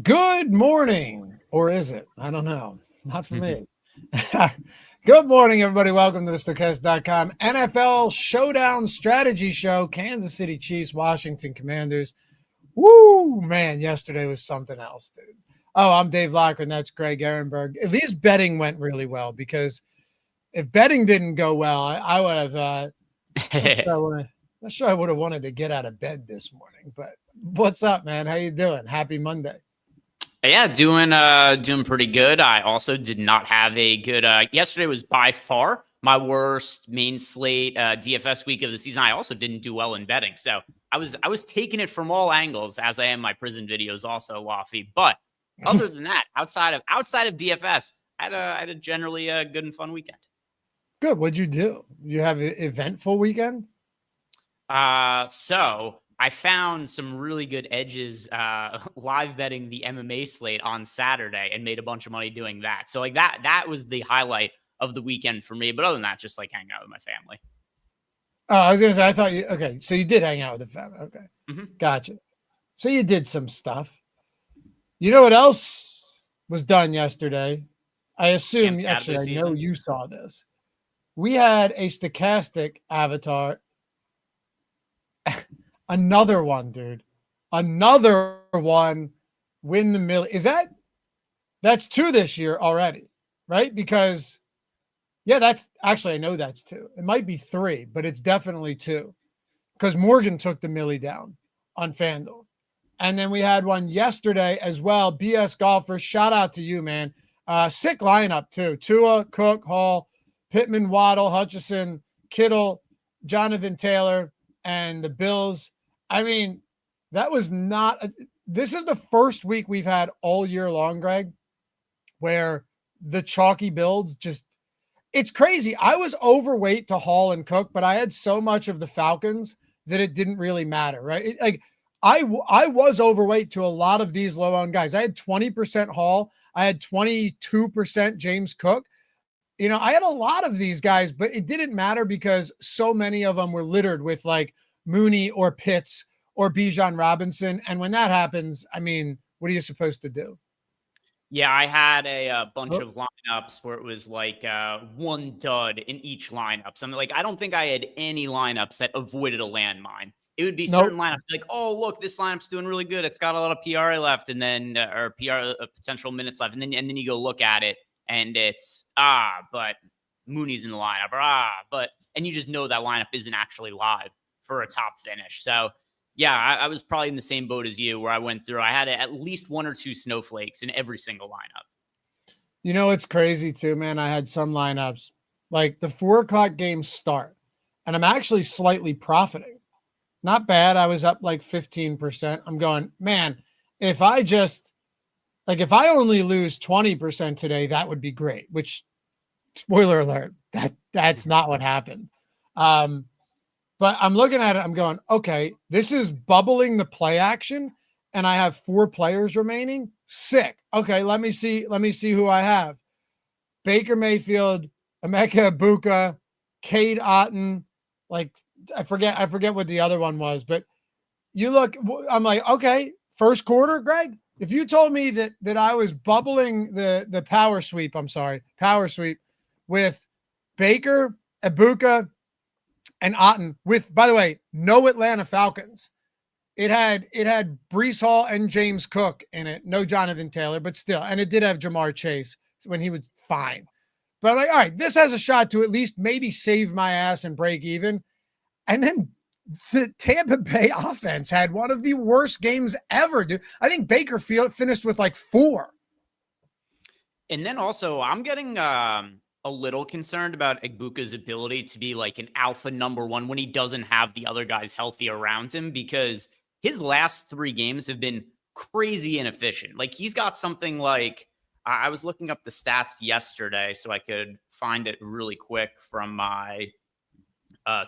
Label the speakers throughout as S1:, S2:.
S1: Good morning, or is it? I don't know. Not for me. Good morning, everybody. Welcome to the Stokastic.com NFL Showdown Strategy Show. Kansas City Chiefs, Washington Commanders. Woo, man, yesterday was something else, dude. Oh, I'm Dave Loughran. That's Greg Ehrenberg. At least betting went really well, because if betting didn't go well, I would have not sure I would have wanted to get out of bed this morning. But what's up, man? How you doing? Happy Monday.
S2: Yeah, doing pretty good. I also did not have a good yesterday was by far my worst main slate DFS week of the season. I also didn't do well in betting. So I was taking it from all angles, as I am my prison videos also, Loughy. But other than that, outside of DFS, I had a generally good and fun weekend.
S1: Good. What'd you do? You have an eventful weekend?
S2: So I found some really good edges live betting the MMA slate on Saturday and made a bunch of money doing that. So like that was the highlight of the weekend for me. But other than that, just like hanging out with my family.
S1: Oh, I was gonna say, I thought you okay. So you did hang out with the family. Okay.
S2: Mm-hmm.
S1: Gotcha. So you did some stuff. You know what else was done yesterday? I assume actually I know you saw this. We had a Stokastic avatar. Another one, dude. Another one win the million. That's two this year already, right? Because, yeah, that's actually, I know that's two. It might be three, but it's definitely two. Because Morgan took the millie down on FanDuel. And then we had one yesterday as well. BS Golfers, shout out to you, man. Sick lineup, too. Tua, Cook, Hall, Pittman, Waddle, Hutchinson, Kittle, Jonathan Taylor, and the Bills. I mean, that was not this is the first week we've had all year long, Greg, where the chalky builds just, it's crazy. I was overweight to Hall and Cook, but I had so much of the Falcons that it didn't really matter, right? I was overweight to a lot of these low-owned guys. I had 20% Hall. I had 22% James Cook. You know, I had a lot of these guys, but it didn't matter because so many of them were littered with like Mooney or Pitts or Bijan Robinson. And when that happens, I mean, what are you supposed to do?
S2: Yeah, I had a bunch of lineups where it was like one dud in each lineup. So I'm like, I don't think I had any lineups that avoided a landmine. It would be certain lineups like, oh, look, this lineup's doing really good. It's got a lot of PRA left, and then or PR potential minutes left, and then you go look at it, and it's but Mooney's in the lineup, or and you just know that lineup isn't actually live for a top finish. So yeah, I was probably in the same boat as you, where I went through. I had at least one or two snowflakes in every single lineup.
S1: You know, it's crazy too, man. I had some lineups like the 4:00 games start, and I'm actually slightly profiting. Not bad. I was up like 15%. I'm going, man, if I only lose 20% today, that would be great, which, spoiler alert, that's not what happened. But I'm looking at it, I'm going, okay, this is bubbling the play action, and I have 4 players remaining. Sick. Okay, let me see who I have. Baker Mayfield, Emeka Ibuka, Cade Otton, like I forget what the other one was, but you look, I'm like, okay, first quarter, Greg, if you told me that I was bubbling the power sweep with Baker, Ibuka, and Otton with, by the way, no Atlanta Falcons. It had Breece Hall and James Cook in it. No Jonathan Taylor, but still. And it did have Jamar Chase when he was fine. But I'm like, all right, this has a shot to at least maybe save my ass and break even. And then the Tampa Bay offense had one of the worst games ever, dude. I think Baker finished with like 4.
S2: And then also, I'm getting a little concerned about Ibuka's ability to be like an alpha number one when he doesn't have the other guys healthy around him, because his last 3 games have been crazy inefficient. Like he's got something like, I was looking up the stats yesterday so I could find it really quick from my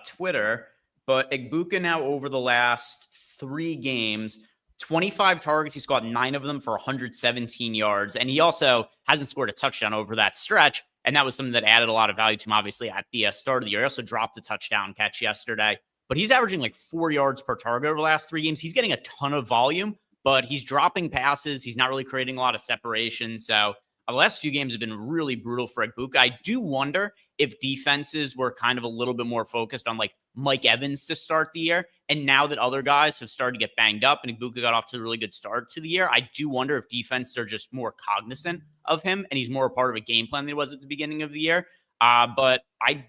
S2: Twitter, but Ibuka now over the last 3 games, 25 targets. He's got 9 of them for 117 yards. And he also hasn't scored a touchdown over that stretch. And that was something that added a lot of value to him, obviously, at the start of the year. He also dropped a touchdown catch yesterday. But he's averaging like 4 yards per target over the last 3 games. He's getting a ton of volume. but he's dropping passes. He's not really creating a lot of separation. So the last few games have been really brutal for Ibuka. I do wonder if defenses were kind of a little bit more focused on like Mike Evans to start the year. And now that other guys have started to get banged up and Ibuka got off to a really good start to the year, I do wonder if defenses are just more cognizant of him and he's more a part of a game plan than he was at the beginning of the year. But I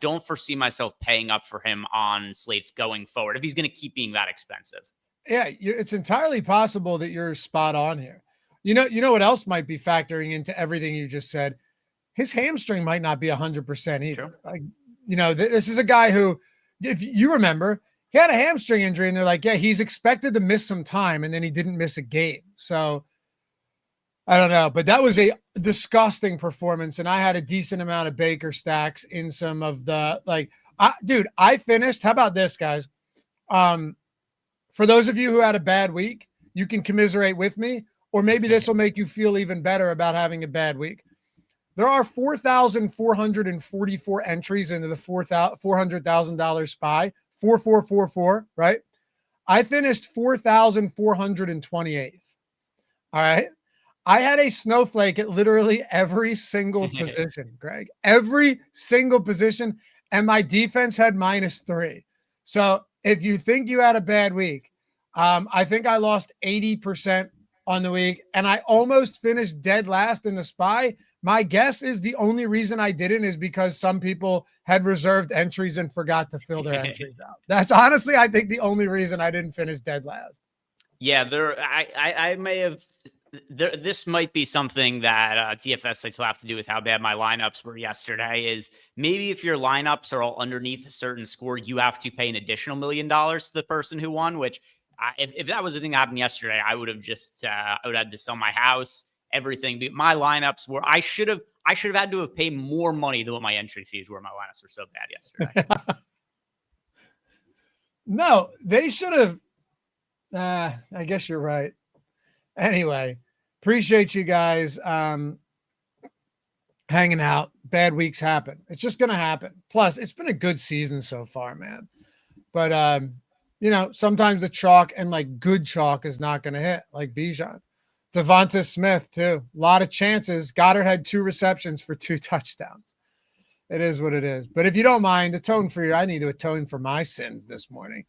S2: don't foresee myself paying up for him on slates going forward if he's going to keep being that expensive.
S1: Yeah, it's entirely possible that you're spot on here. You know what else might be factoring into everything you just said? His hamstring might not be 100% either.
S2: Sure.
S1: Like, this is a guy who, if you remember, he had a hamstring injury and they're like, yeah, he's expected to miss some time and then he didn't miss a game. So I don't know, but that was a disgusting performance. And I had a decent amount of Baker stacks in some of the, I finished. How about this, guys? For those of you who had a bad week, you can commiserate with me, or maybe this will make you feel even better about having a bad week. There are 4,444 entries into the $400,000 SPY, 4444, right? I finished 4,428th. All right. I had a snowflake at literally every single position, Greg, every single position. And my defense had -3. So if you think you had a bad week, I think I lost 80% on the week and I almost finished dead last in the SPY. My guess is the only reason I didn't is because some people had reserved entries and forgot to fill their entries out. That's honestly, I think, the only reason I didn't finish dead last.
S2: Yeah, I may have. This might be something that DFS sites will have to do with how bad my lineups were yesterday. Is maybe if your lineups are all underneath a certain score, you have to pay an additional $1 million to the person who won. Which, if that was the thing that happened yesterday, I would have just I would have had to sell my house, everything. But my lineups were I should have had to have paid more money than what my entry fees were. My lineups were so bad yesterday.
S1: No, they should have. I guess you're right. Anyway, appreciate you guys hanging out. Bad weeks happen. It's just going to happen. Plus, it's been a good season so far, man. But, sometimes the chalk and like good chalk is not going to hit, like Bijan. Devonta Smith, too. A lot of chances. Goddard had 2 receptions for 2 touchdowns. It is what it is. But if you don't mind, I need to atone for my sins this morning.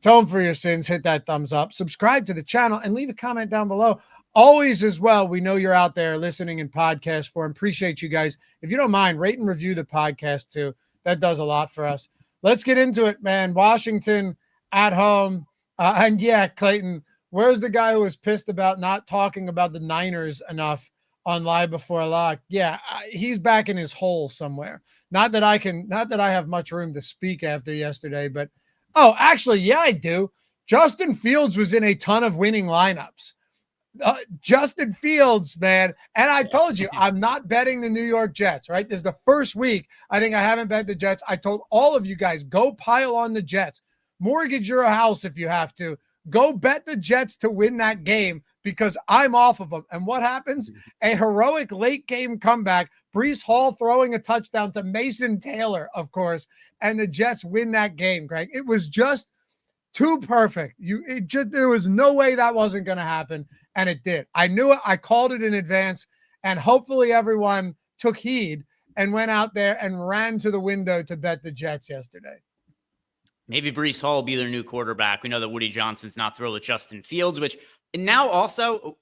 S1: Atone for your sins, hit that thumbs up, subscribe to the channel, and leave a comment down below. Always as well, we know you're out there listening in podcast form. Appreciate you guys. If you don't mind, rate and review the podcast too. That does a lot for us. Let's get into it, man. Washington at home. And yeah, Clayton, where's the guy who was pissed about not talking about the Niners enough on Live Before Lock? Yeah, he's back in his hole somewhere. Not that I have much room to speak after yesterday, but oh, actually, yeah, I do. Justin Fields was in a ton of winning lineups. Justin Fields, man. And I told you, I'm not betting the New York Jets, right? This is the first week I think I haven't bet the Jets. I told all of you guys, go pile on the Jets. Mortgage your house if you have to. Go bet the Jets to win that game because I'm off of them. And what happens? A heroic late game comeback. Breece Hall throwing a touchdown to Mason Taylor, of course. And the Jets win that game, Greg. It was just too perfect. There was no way that wasn't going to happen, and it did. I knew it. I called it in advance, and hopefully everyone took heed and went out there and ran to the window to bet the Jets yesterday.
S2: Maybe Breece Hall will be their new quarterback. We know that Woody Johnson's not thrilled with Justin Fields, which now also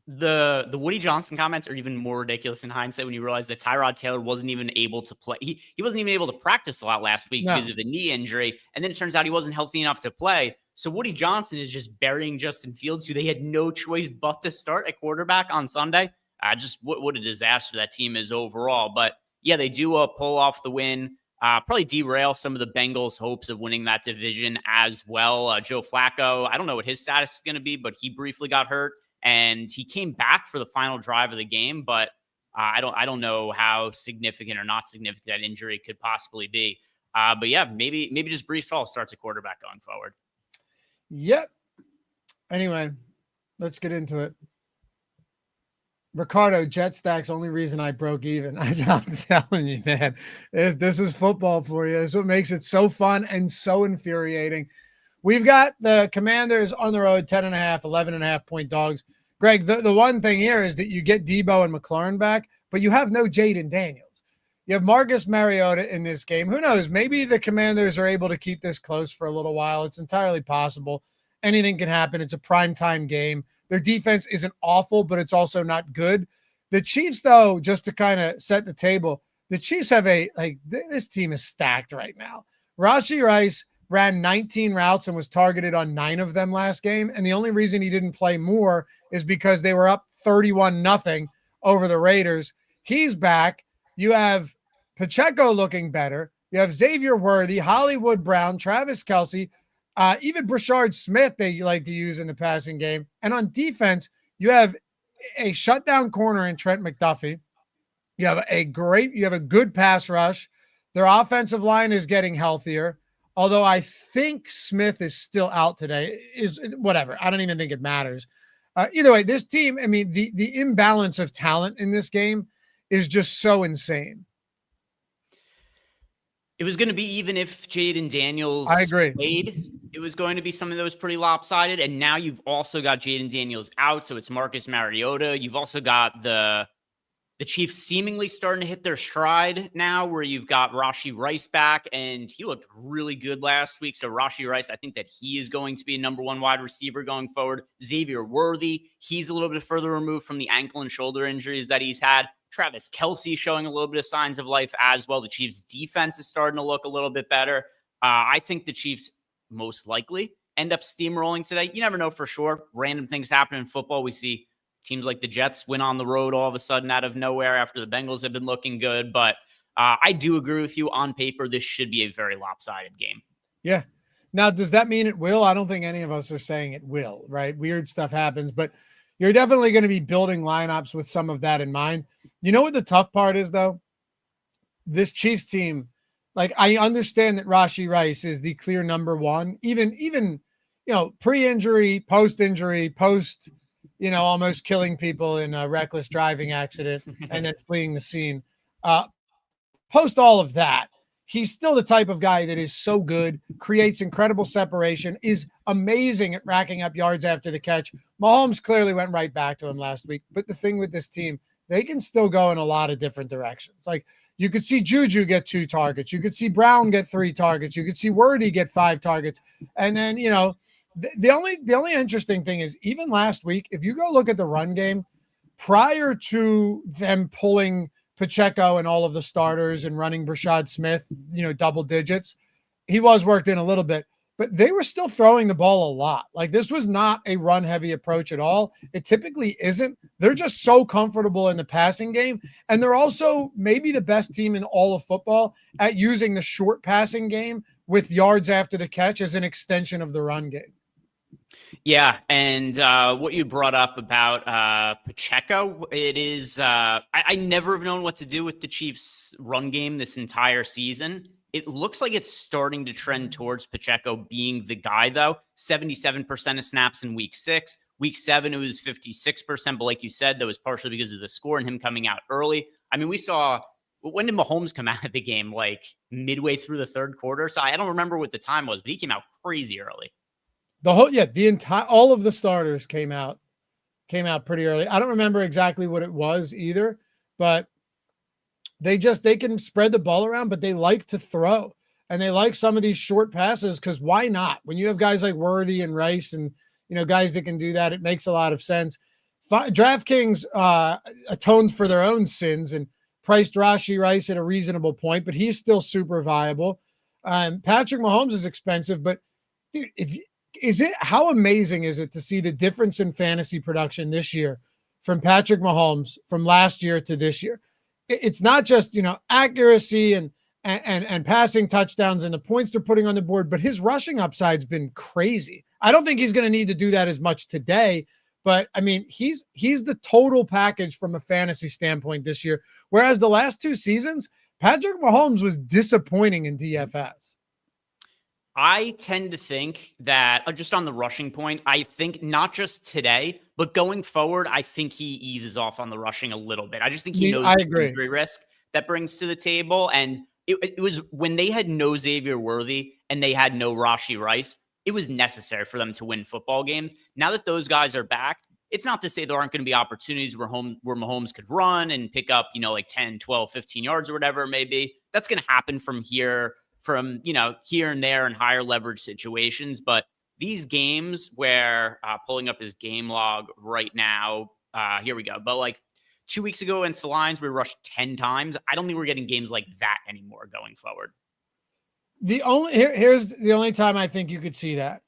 S2: the Woody Johnson comments are even more ridiculous in hindsight when you realize that Tyrod Taylor wasn't even able to play. He wasn't even able to practice a lot last week because of the knee injury. And then it turns out he wasn't healthy enough to play. So Woody Johnson is just burying Justin Fields, who they had no choice but to start at quarterback on Sunday. Just what a disaster that team is overall. But yeah, they do pull off the win. Probably derail some of the Bengals' hopes of winning that division as well. Joe Flacco, I don't know what his status is going to be, but he briefly got hurt and he came back for the final drive of the game. But I don't know how significant or not significant that injury could possibly be. But yeah, maybe just Breece Hall starts a quarterback going forward.
S1: Yep. Anyway, let's get into it. Ricardo, Jet stacks, only reason I broke even. I'm telling you, man, this is football for you. This is what makes it so fun and so infuriating. We've got the Commanders on the road, 10.5, 11.5 point dogs. Greg, the one thing here is that you get Debo and McLaurin back, but you have no Jaden Daniels. You have Marcus Mariota in this game. Who knows? Maybe the Commanders are able to keep this close for a little while. It's entirely possible. Anything can happen. It's a primetime game. Their defense isn't awful, but it's also not good. The Chiefs, though, just to kind of set the table, the Chiefs have this team is stacked right now. Rashee Rice ran 19 routes and was targeted on 9 of them last game. And the only reason he didn't play more is because they were up 31-0 over the Raiders. He's back. You have Pacheco looking better. You have Xavier Worthy, Hollywood Brown, Travis Kelce, even Brashard Smith they like to use in the passing game. And on defense, you have a shutdown corner in Trent McDuffie. You have a good pass rush. Their offensive line is getting healthier. Although I think Smith is still out today. Is whatever. I don't even think it matters. Either way, this team, I mean, the imbalance of talent in this game is just so insane.
S2: It was going to be, even if Jaden Daniels played, it was going to be something that was pretty lopsided. And now you've also got Jaden Daniels out, so it's Marcus Mariota. You've also got the Chiefs seemingly starting to hit their stride now, where you've got Rashee Rice back, and he looked really good last week. So Rashee Rice, I think that he is going to be a number 1 wide receiver going forward. Xavier Worthy, he's a little bit further removed from the ankle and shoulder injuries that he's had. Travis Kelce showing a little bit of signs of life as well. The Chiefs defense is starting to look a little bit better. I think the Chiefs most likely end up steamrolling today. You never know for sure. Random things happen in football. We see teams like the Jets win on the road all of a sudden out of nowhere after the Bengals have been looking good. But I do agree with you. On paper, this should be a very lopsided game.
S1: Yeah. Now, does that mean it will? I don't think any of us are saying it will, right? Weird stuff happens, but you're definitely going to be building lineups with some of that in mind. You know what the tough part is, though? This Chiefs team, like, I understand that Rashee Rice is the clear number 1, even pre-injury, post-injury, almost killing people in a reckless driving accident and then fleeing the scene. Post all of that, he's still the type of guy that is so good, creates incredible separation, is amazing at racking up yards after the catch. Mahomes clearly went right back to him last week. But the thing with this team, they can still go in a lot of different directions. Like, you could see Juju get 2 targets. You could see Brown get 3 targets. You could see Worthy get 5 targets. And then, the only interesting thing is, even last week, if you go look at the run game, prior to them pulling Pacheco and all of the starters and running Brashard Smith, double digits, he was worked in a little bit, but they were still throwing the ball a lot. Like, this was not a run-heavy approach at all. It typically isn't. They're just so comfortable in the passing game, and they're also maybe the best team in all of football at using the short passing game with yards after the catch as an extension of the run game.
S2: Yeah, and what you brought up about Pacheco, it is I never have known what to do with the Chiefs' run game this entire season. It looks like it's starting to trend towards Pacheco being the guy, though. 77% of snaps in week 6. Week 7, it was 56%, but like you said, that was partially because of the score and him coming out early. I mean, we saw, when did Mahomes come out of the game? Like midway through the third quarter? So I don't remember what the time was, but he came out crazy early.
S1: All of the starters came out pretty early. I don't remember exactly what it was either, but they can spread the ball around, but they like to throw, and they like some of these short passes, because why not? When you have guys like Worthy and Rice and, guys that can do that, it makes a lot of sense. DraftKings atoned for their own sins and priced Rashee Rice at a reasonable point, but he's still super viable. Patrick Mahomes is expensive, but dude, how amazing is it to see the difference in fantasy production this year from Patrick Mahomes from last year to this year? It's not just, accuracy and passing touchdowns and the points they're putting on the board, but his rushing upside's been crazy. I don't think he's going to need to do that as much today, but I mean, he's the total package from a fantasy standpoint this year. Whereas the last 2 seasons, Patrick Mahomes was disappointing in DFS.
S2: I tend to think that, just on the rushing point, I think not just today, but going forward, I think he eases off on the rushing a little bit. I just think he knows the injury risk that brings to the table. And it was when they had no Xavier Worthy and they had no Rashee Rice, it was necessary for them to win football games. Now that those guys are back, it's not to say there aren't going to be opportunities where Mahomes could run and pick up, like 10, 12, 15 yards or whatever it may be. That's going to happen from here and there in higher leverage situations. But these games where pulling up his game log right now, here we go. But like 2 weeks ago against the Lions, we rushed 10 times. I don't think we're getting games like that anymore going forward.
S1: Here's the only time I think you could see that.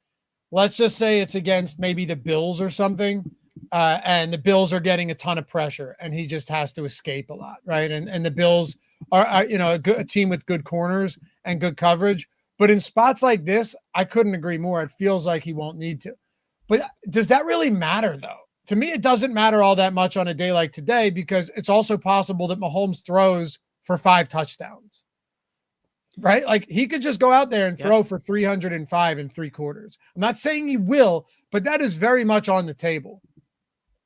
S1: Let's just say it's against maybe the Bills or something, and the Bills are getting a ton of pressure, and he just has to escape a lot, right? And the Bills are a team with good corners and good coverage. But in spots like this, I couldn't agree more. It feels like he won't need to. But does that really matter, though? To me, it doesn't matter all that much on a day like today, because it's also possible that Mahomes throws for 5 touchdowns. Right? Like, he could just go out there and throw for 305 and 3/4. I'm not saying he will, but that is very much on the table.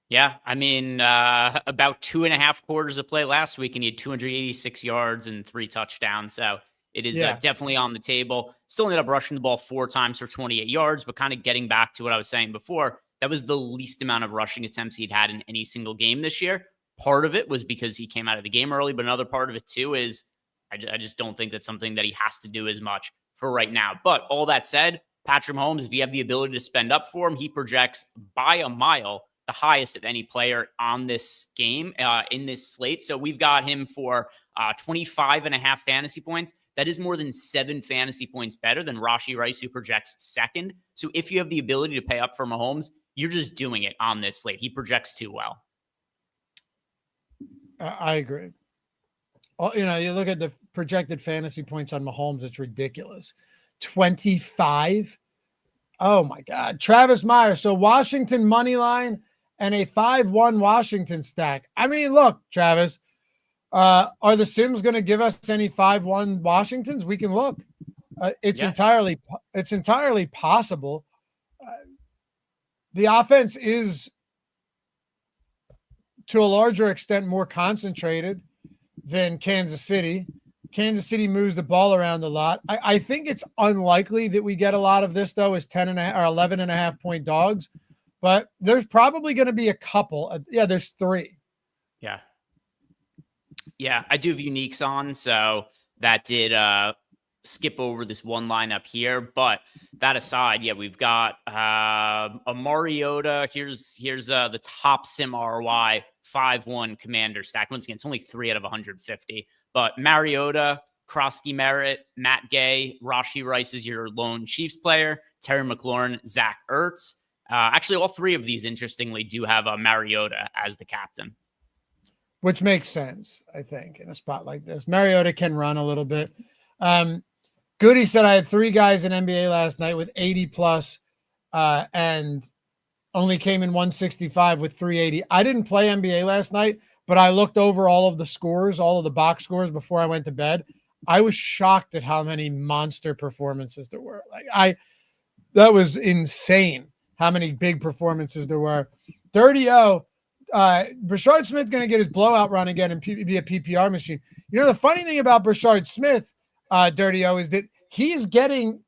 S2: Yeah. I mean, about 2.5 quarters of play last week, and he had 286 yards and 3 touchdowns. So it is definitely on the table. Still ended up rushing the ball 4 times for 28 yards, but kind of getting back to what I was saying before, that was the least amount of rushing attempts he'd had in any single game this year. Part of it was because he came out of the game early, but another part of it too is I just don't think that's something that he has to do as much for right now. But all that said, Patrick Mahomes, if you have the ability to spend up for him, he projects by a mile the highest of any player on this game, in this slate. So we've got him for 25.5 fantasy points. That is more than 7 fantasy points better than Rashee Rice, who projects second. So if you have the ability to pay up for Mahomes, you're just doing it on this slate. He projects too well.
S1: I agree. You look at the projected fantasy points on Mahomes, it's ridiculous. 25. Oh my God. Travis Meyer. So Washington money line and a 5-1 Washington stack. I mean, look, Travis, are the Sims going to give us any 5-1 Washingtons? We can look. It's entirely possible. The offense is, to a larger extent, more concentrated than Kansas City. Kansas City moves the ball around a lot. I think it's unlikely that we get a lot of this, though, as 10.5 or 11.5 point dogs. But there's probably going to be a couple. There's 3.
S2: Yeah, I do have uniques on, so that did skip over this one lineup here. But that aside, we've got a Mariota. Here's the top sim ROI 5-1 commander stack. Once again, it's only 3 out of 150. But Mariota, Krosky Merritt, Matt Gay, Rashee Rice is your lone Chiefs player, Terry McLaurin, Zach Ertz. Actually, all 3 of these, interestingly, do have Mariota as the captain.
S1: Which makes sense, I think, in a spot like this. Mariota can run a little bit. Goody said, I had 3 guys in NBA last night with 80 plus and only came in 165 with 380. I didn't play NBA last night, but I looked over all of the scores, all of the box scores before I went to bed. I was shocked at how many monster performances there were. That was insane how many big performances there were. Dirty O, Brashard Smith going to get his blowout run again and be a PPR machine. The funny thing about Brashard Smith, Dirty O, is that he's getting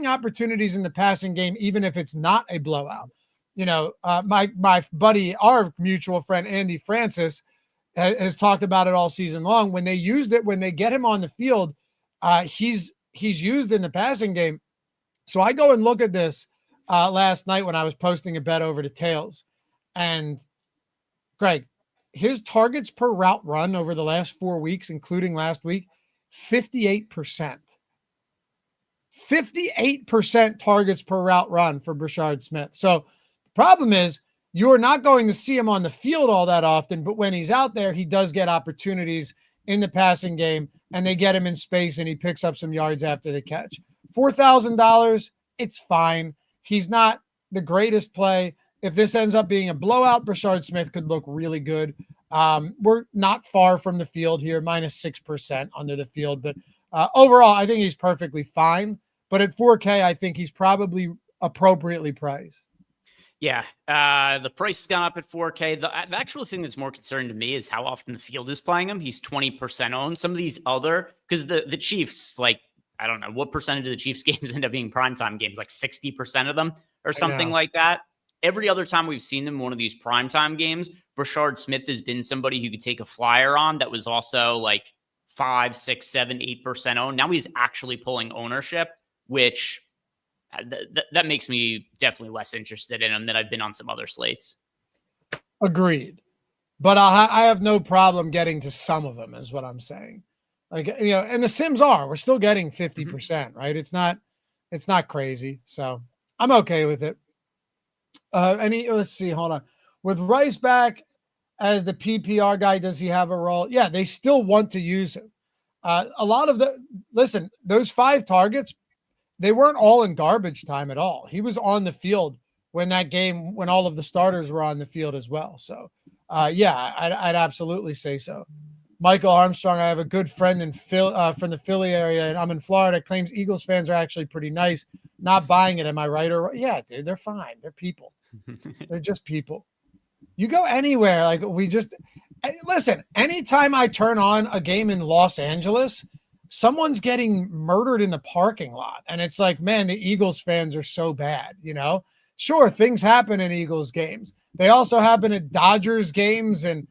S1: opportunities in the passing game, even if it's not a blowout. My buddy, our mutual friend, Andy Francis, has talked about it all season long. When they get him on the field, he's used in the passing game. So I go and look at this last night when I was posting a bet over to Tails. And Greg, his targets per route run over the last 4 weeks, including last week, 58%. 58% targets per route run for Brashard Smith. So the problem is you're not going to see him on the field all that often, but when he's out there, he does get opportunities in the passing game, and they get him in space, and he picks up some yards after the catch. $4,000, it's fine. He's not the greatest play. If this ends up being a blowout, Brashard Smith could look really good. We're not far from the field here, minus 6% under the field. But overall, I think he's perfectly fine. But at 4K, I think he's probably appropriately priced.
S2: Yeah, the price has gone up at 4K. The actual thing that's more concerning to me is how often the field is playing him. He's 20% owned. Some of these other, because the Chiefs, I don't know what percentage of the Chiefs games end up being primetime games, like 60% of them or something like that. Every other time we've seen them in one of these primetime games, Brashard Smith has been somebody who could take a flyer on that was also like 5, 6, 7, 8% owned. Now he's actually pulling ownership, which that makes me definitely less interested in him than I've been on some other slates.
S1: Agreed. But I have no problem getting to some of them, is what I'm saying. Like, and the Sims we're still getting 50%, right? It's not crazy. So I'm okay with it. Let's see, hold on. With Rice back as the PPR guy, does he have a role? Yeah, they still want to use him. A lot of those 5 targets, they weren't all in garbage time at all. He was on the field when all of the starters were on the field as well. So, I'd absolutely say so. Michael Armstrong, I have a good friend from the Philly area, and I'm in Florida, claims Eagles fans are actually pretty nice. Not buying it. Am I right? Yeah, dude, they're fine. They're people. They're just people. You go anywhere. Like listen, anytime I turn on a game in Los Angeles, someone's getting murdered in the parking lot. And it's like, man, the Eagles fans are so bad, Sure, things happen in Eagles games. They also happen at Dodgers games and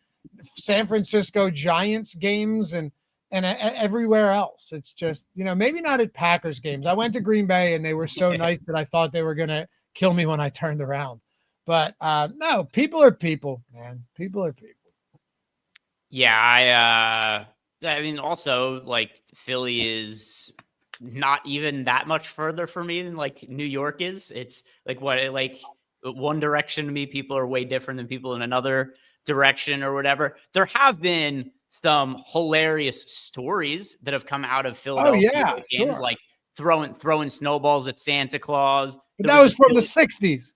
S1: San Francisco Giants games and everywhere else. It's just, maybe not at Packers games. I went to Green Bay and they were so nice that I thought they were going to kill me when I turned around. But no, people are people, man. People are people.
S2: Yeah, I mean, also, like, Philly is not even that much further for me than, like, New York is. It's, like, one direction to me, people are way different than people in another direction or whatever. There have been some hilarious stories that have come out of Philadelphia games,
S1: sure.
S2: like throwing snowballs at Santa Claus.
S1: But that was from the 60s.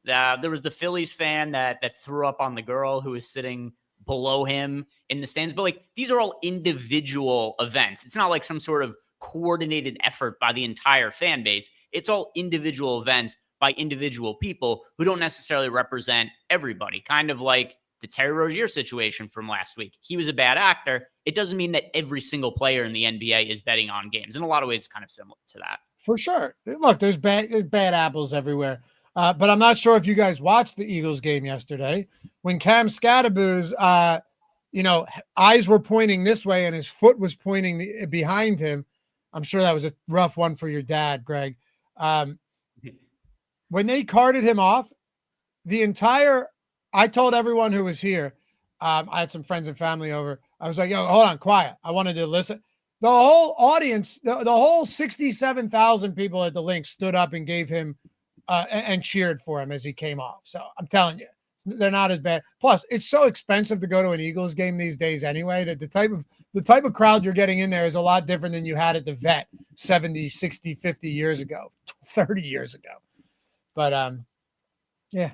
S2: There was the Phillies fan that threw up on the girl who was sitting below him in the stands. But like, these are all individual events. It's not like some sort of coordinated effort by the entire fan base. It's all individual events by individual people who don't necessarily represent everybody. Kind of like the Terry Rozier situation from last week. He was a bad actor. It doesn't mean that every single player in the NBA is betting on games. In a lot of ways, it's kind of similar to that.
S1: For sure. Look, there's bad apples everywhere. But I'm not sure if you guys watched the Eagles game yesterday when Cam Scadaboo's, eyes were pointing this way and his foot was pointing behind him. I'm sure that was a rough one for your dad, Greg. When they carted him off, I told everyone who was here, I had some friends and family over. I was like, yo, hold on, quiet. I wanted to listen. The whole audience, the whole 67,000 people at the link stood up and gave him and cheered for him as he came off. So I'm telling you, they're not as bad. Plus, it's so expensive to go to an Eagles game these days anyway, that the type of crowd you're getting in there is a lot different than you had at the Vet 70, 60, 50 years ago, 30 years ago. But yeah.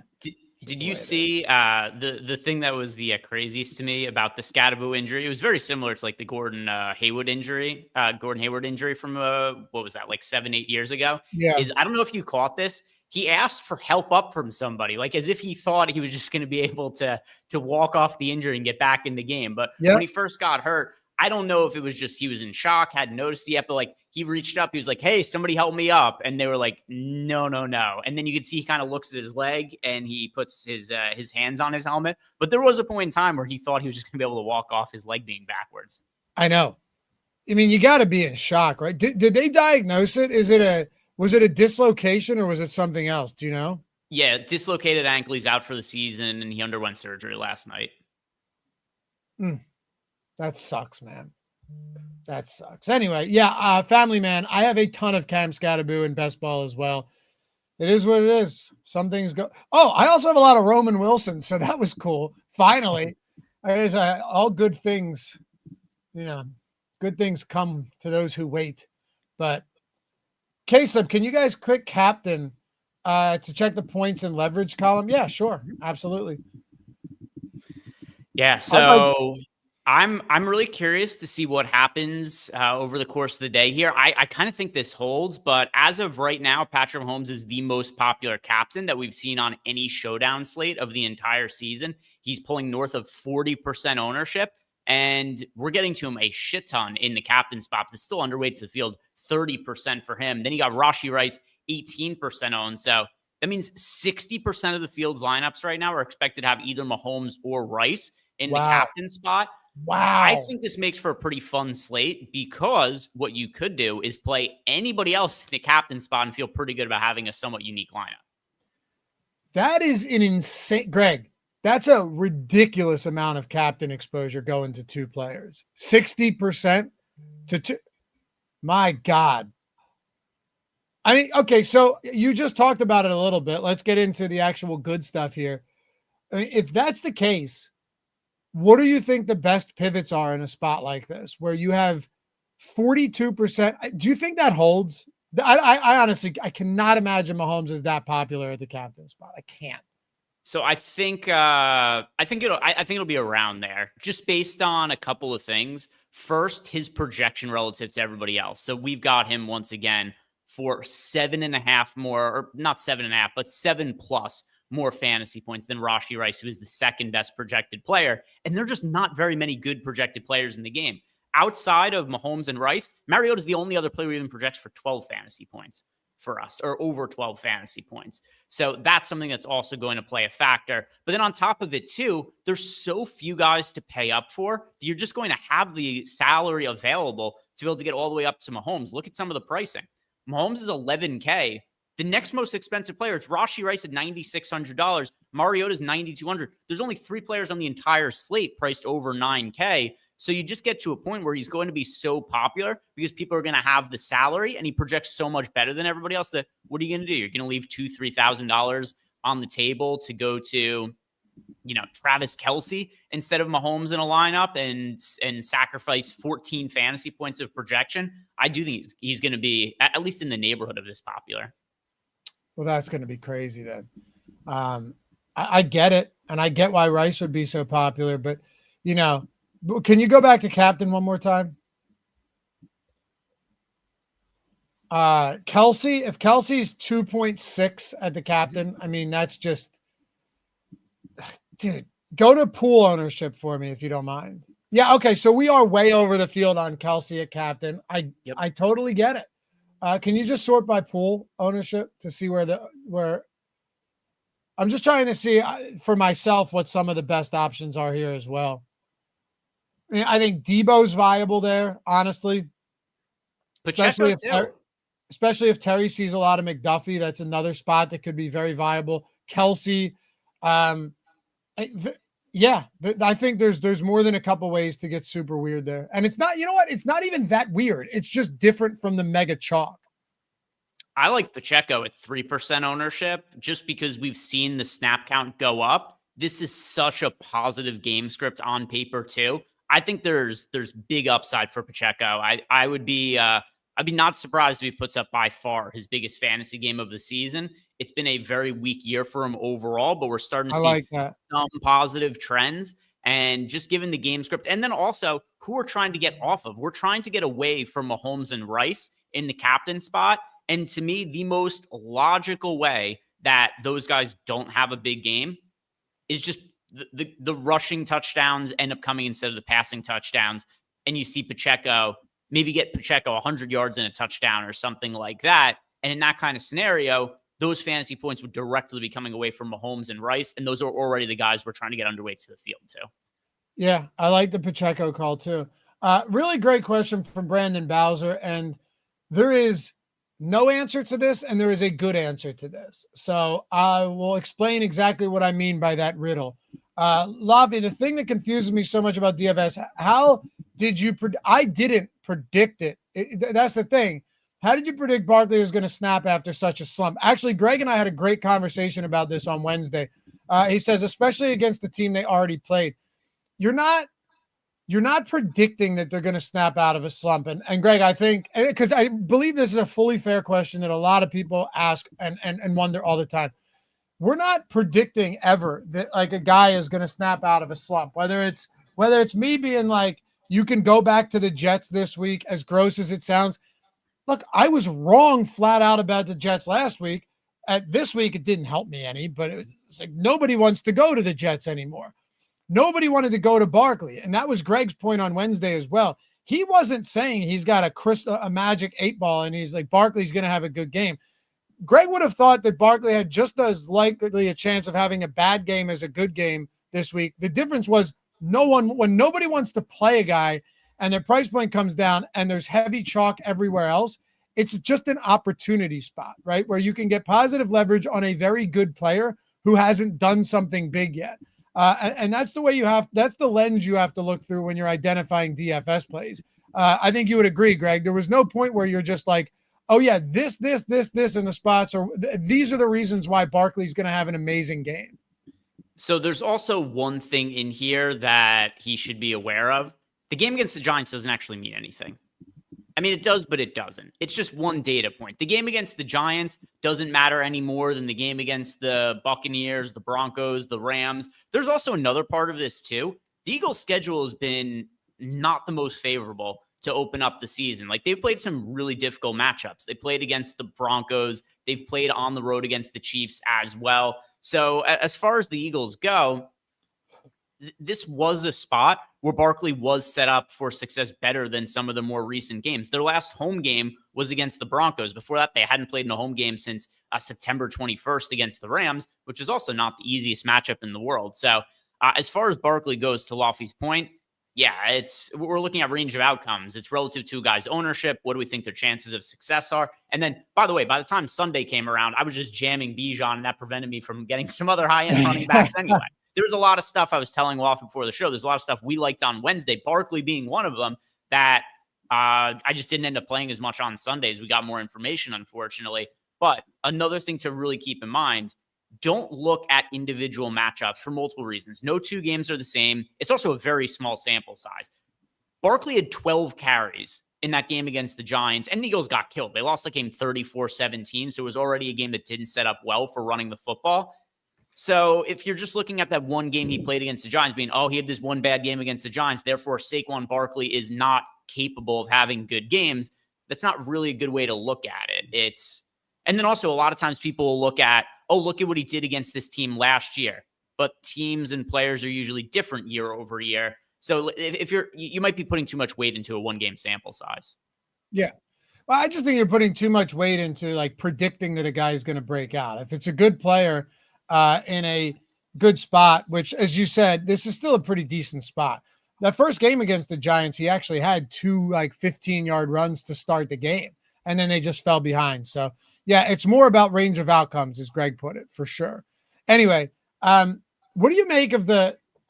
S2: Did you see the thing that was the craziest to me about the Scadaboo injury? It was very similar to like the Gordon Hayward injury from what was that, like 7-8 years ago?
S1: Yeah.
S2: I don't know if you caught this. He asked for help up from somebody, like as if he thought he was just going to be able to walk off the injury and get back in the game. But when he first got hurt, I don't know if it was just he was in shock, hadn't noticed yet, but like he reached up, he was like, hey, somebody help me up. And they were like, no. And then you could see he kind of looks at his leg and he puts his hands on his helmet. But there was a point in time where he thought he was just going to be able to walk off his leg being backwards.
S1: I know. I mean, you got to be in shock, right? Did they diagnose it? Was it a dislocation or was it something else? Do you know?
S2: Yeah, dislocated ankle. He's out for the season and he underwent surgery last night.
S1: That sucks, man. That sucks. Anyway, family man, I have a ton of Cam Scadaboo in best ball as well. It is what it is. Some things go. Oh, I also have a lot of Roman Wilson, so that was cool. Finally, all good things, good things come to those who wait. But K-Sub, can you guys click captain to check the points and leverage column? Yeah, sure. Absolutely.
S2: Yeah. So I'm really curious to see what happens over the course of the day here. I kind of think this holds, but as of right now, Patrick Mahomes is the most popular captain that we've seen on any showdown slate of the entire season. He's pulling north of 40% ownership, and we're getting to him a shit ton in the captain spot, but it's still underweight to the field 30% for him. Then you got Rashee Rice, 18% owned. So that means 60% of the field's lineups right now are expected to have either Mahomes or Rice in the captain spot.
S1: Wow.
S2: I think this makes for a pretty fun slate, because what you could do is play anybody else in the captain spot and feel pretty good about having a somewhat unique lineup.
S1: That is an insane, Greg. That's a ridiculous amount of captain exposure going to two players. 60% to two. My God. I mean, okay, so you just talked about it a little bit. Let's get into the actual good stuff here. I mean, if that's the case, what do you think the best pivots are in a spot like this, where you have 42%? Do you think that holds? I honestly, I cannot imagine Mahomes is that popular at the captain spot. I can't.
S2: So I think it'll be around there, just based on a couple of things. First, his projection relative to everybody else. So we've got him once again for 7.5 more, or not 7.5, but 7+ more fantasy points than Rashee Rice, who is the second best projected player. And there are just not very many good projected players in the game. Outside of Mahomes and Rice, Mariota is the only other player who even projects for 12 fantasy points for us, or over 12 fantasy points. So that's something that's also going to play a factor. But then on top of it too, there's so few guys to pay up for that you're just going to have the salary available to be able to get all the way up to Mahomes. Look at some of the pricing. Mahomes is $11K. The next most expensive player, it's Rashee Rice at $9,600. Mariota is $9,200. There's only 3 players on the entire slate priced over $9K. So you just get to a point where he's going to be so popular because people are going to have the salary, and he projects so much better than everybody else that what are you going to do? You're going to leave $2,000-$3,000 on the table to go to, Travis Kelce instead of Mahomes in a lineup and sacrifice 14 fantasy points of projection. I do think he's going to be at least in the neighborhood of this popular.
S1: Well, that's going to be crazy then. I get it, and I get why Rice would be so popular, but can you go back to captain one more time? Kelce, if Kelce's 2.6 at the captain, I mean, that's just, dude, go to pool ownership for me if you don't mind. Yeah, okay, so we are way over the field on Kelce at captain. I totally get it. Can you just sort by pool ownership to see where I'm just trying to see for myself what some of the best options are here as well. I think Debo's viable there, honestly. Especially if Terry sees a lot of McDuffie. That's another spot that could be very viable. Kelce. I think there's more than a couple ways to get super weird there. And it's not, it's not even that weird. It's just different from the mega chalk.
S2: I like Pacheco at 3% ownership just because we've seen the snap count go up. This is such a positive game script on paper too. I think there's big upside for Pacheco. I'd be not surprised if he puts up by far his biggest fantasy game of the season. It's been a very weak year for him overall, but we're starting to see some positive trends. And just given the game script, and then also who we're trying to get off of. We're trying to get away from Mahomes and Rice in the captain spot. And to me, the most logical way that those guys don't have a big game is just the rushing touchdowns end up coming instead of the passing touchdowns. And you see maybe get Pacheco 100 yards and a touchdown or something like that. And in that kind of scenario, those fantasy points would directly be coming away from Mahomes and Rice. And those are already the guys we're trying to get underway to the field too.
S1: Yeah, I like the Pacheco call too. Really great question from Brandon Bowser. And there is no answer to this, and there is a good answer to this. So I will explain exactly what I mean by that riddle. Loughy, the thing that confuses me so much about DFS, how did you I didn't predict it. That's the thing. How did you predict Barkley was going to snap after such a slump? Actually, Greg and I had a great conversation about this on Wednesday. He says, especially against the team they already played, you're not predicting that they're going to snap out of a slump. And Greg, I think, because I believe this is a fully fair question that a lot of people ask and wonder all the time. We're not predicting ever that like a guy is going to snap out of a slump, whether it's me being like, you can go back to the Jets this week, as gross as it sounds. Look, I was wrong flat out about the Jets last week. At this week, it didn't help me any, but it's like nobody wants to go to the Jets anymore. Nobody wanted to go to Barkley. And that was Greg's point on Wednesday as well. he wasn't saying he's got a magic 8-ball and he's like, Barkley's going to have a good game. Greg would have thought that Barkley had just as likely a chance of having a bad game as a good game this week. The difference was when nobody wants to play a guy and their price point comes down and there's heavy chalk everywhere else, it's just an opportunity spot, right? Where you can get positive leverage on a very good player who hasn't done something big yet. And that's the way that's the lens you have to look through when you're identifying DFS plays. I think you would agree, Greg. There was no point where you're just like, oh yeah, this, and the spots are, these are the reasons why Barkley's going to have an amazing game.
S2: So there's also one thing in here that he should be aware of. The game against the Giants doesn't actually mean anything. I mean, it does, but it doesn't. It's just one data point. The game against the Giants doesn't matter any more than the game against the Buccaneers, the Broncos, the Rams. There's also another part of this too. The Eagles' schedule has been not the most favorable to open up the season. Like, they've played some really difficult matchups. They played against the Broncos. They've played on the road against the Chiefs as well. So as far as the Eagles go, this was a spot where Barkley was set up for success better than some of the more recent games. Their last home game was against the Broncos. Before that, they hadn't played in a home game since September 21st against the Rams, which is also not the easiest matchup in the world. So as far as Barkley goes, to Loughy's point, yeah, we're looking at range of outcomes. It's relative to a guy's ownership. What do we think their chances of success are? And then, by the way, by the time Sunday came around, I was just jamming Bijan, and that prevented me from getting some other high-end running backs anyway. There was a lot of stuff I was telling Loughy before the show. There's a lot of stuff we liked on Wednesday, Barkley being one of them, that I just didn't end up playing as much on Sundays. We got more information, unfortunately. But another thing to really keep in mind, don't look at individual matchups for multiple reasons. No two games are the same. It's also a very small sample size. Barkley had 12 carries in that game against the Giants, and the Eagles got killed. They lost the game 34-17, so it was already a game that didn't set up well for running the football. So if you're just looking at that one game he played against the Giants, being, oh, he had this one bad game against the Giants, therefore Saquon Barkley is not capable of having good games, that's not really a good way to look at it. And then also a lot of times people will look at, oh, look at what he did against this team last year. But teams and players are usually different year over year. So if you might be putting too much weight into a one-game sample size.
S1: Yeah. Well, I just think you're putting too much weight into like predicting that a guy is going to break out. If it's a good player in a good spot, which, as you said, this is still a pretty decent spot. That first game against the Giants, he actually had 2 15-yard runs to start the game, and then they just fell behind. So yeah, it's more about range of outcomes, as Greg put it, for sure. Anyway, what do you make of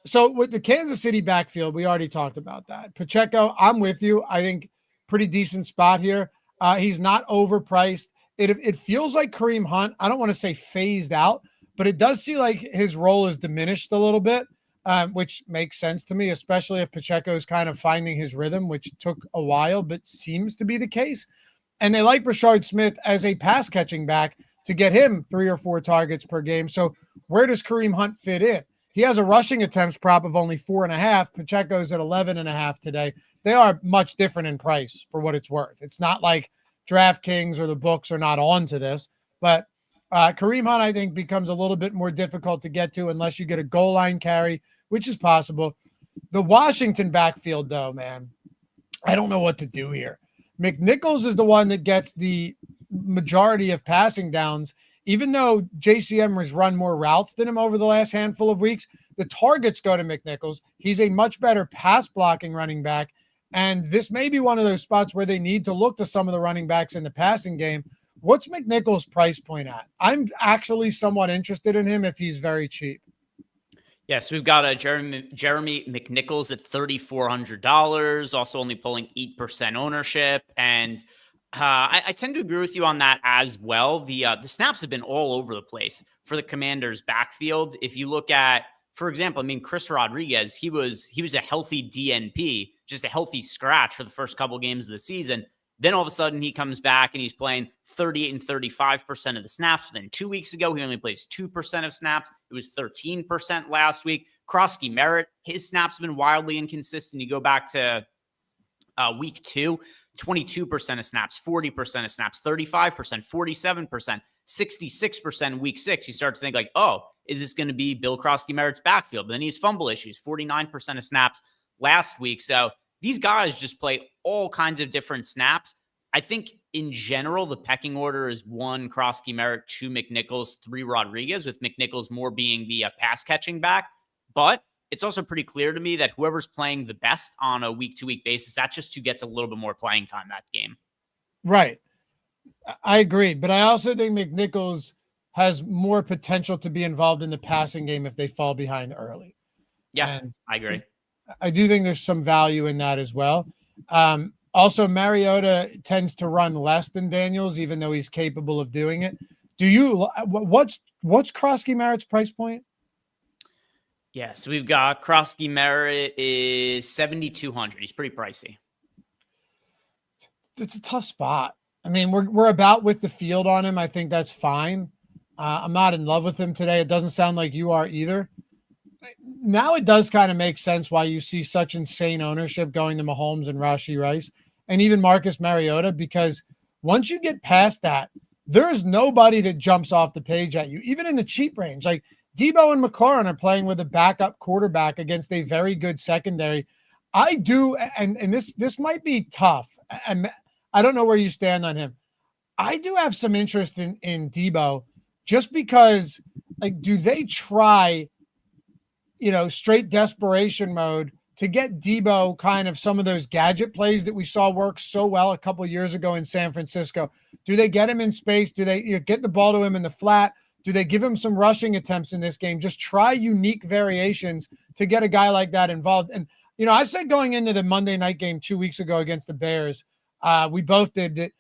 S1: so with the Kansas City backfield? We already talked about that. Pacheco, I'm with you. I think pretty decent spot here. He's not overpriced. It feels like Kareem Hunt, I don't want to say phased out, but it does seem like his role is diminished a little bit, which makes sense to me, especially if Pacheco is kind of finding his rhythm, which took a while, but seems to be the case. And they like Rashard Smith as a pass catching back to get him 3 or 4 targets per game. So where does Kareem Hunt fit in? He has a rushing attempts prop of only 4.5. Pacheco's at 11.5 today. They are much different in price for what it's worth. It's not like DraftKings or the books are not on to this, but Kareem Hunt, I think, becomes a little bit more difficult to get to unless you get a goal line carry, which is possible. The Washington backfield, though, man, I don't know what to do here. McNichols is the one that gets the majority of passing downs, even though JCM has run more routes than him over the last handful of weeks. The targets go to McNichols. He's a much better pass blocking running back. And this may be one of those spots where they need to look to some of the running backs in the passing game. What's McNichols' price point at? I'm actually somewhat interested in him if he's very cheap.
S2: Yeah, so we've got a Jeremy McNichols at $3,400, also only pulling 8% ownership. And I tend to agree with you on that as well. The snaps have been all over the place for the Commanders' backfield. If you look at, for example, Chris Rodriguez, he was a healthy DNP, just a healthy scratch for the first couple games of the season. Then all of a sudden he comes back and he's playing 38 and 35% of the snaps. Then 2 weeks ago, he only plays 2% of snaps. It was 13% last week. Krosky Merritt, his snaps have been wildly inconsistent. You go back to week 2, 22% of snaps, 40% of snaps, 35%, 47%, 66% week 6. You start to think like, oh, is this going to be Bill Krosky Merritt's backfield? But then he has fumble issues, 49% of snaps last week. So these guys just play all kinds of different snaps. I think in general, the pecking order is 1, Krosky Merritt, 2, McNichols, 3, Rodriguez, with McNichols more being the pass catching back. But it's also pretty clear to me that whoever's playing the best on a week-to-week basis, that's just who gets a little bit more playing time that game.
S1: Right. I agree. But I also think McNichols has more potential to be involved in the passing game if they fall behind early.
S2: Yeah,
S1: and
S2: I agree.
S1: I do think there's some value in that as well. Also, Mariota tends to run less than Daniels, even though he's capable of doing it. What's Krosky Merritt's price point?
S2: Yeah, so we've got Krosky Merritt is 7,200. He's pretty pricey.
S1: It's a tough spot. I mean, we're about with the field on him. I think that's fine. I'm not in love with him today. It doesn't sound like you are either. Now it does kind of make sense why you see such insane ownership going to Mahomes and Rashee Rice and even Marcus Mariota, because once you get past that, there's nobody that jumps off the page at you, even in the cheap range. Like Debo and McLaurin are playing with a backup quarterback against a very good secondary. I do, and this might be tough, and I don't know where you stand on him. I do have some interest in Debo just because, like, do they try, straight desperation mode to get Debo kind of some of those gadget plays that we saw work so well a couple of years ago in San Francisco? Do they get him in space? Do they get the ball to him in the flat? Do they give him some rushing attempts in this game? Just try unique variations to get a guy like that involved. And, I said going into the Monday night game 2 weeks ago against the Bears, we both did that.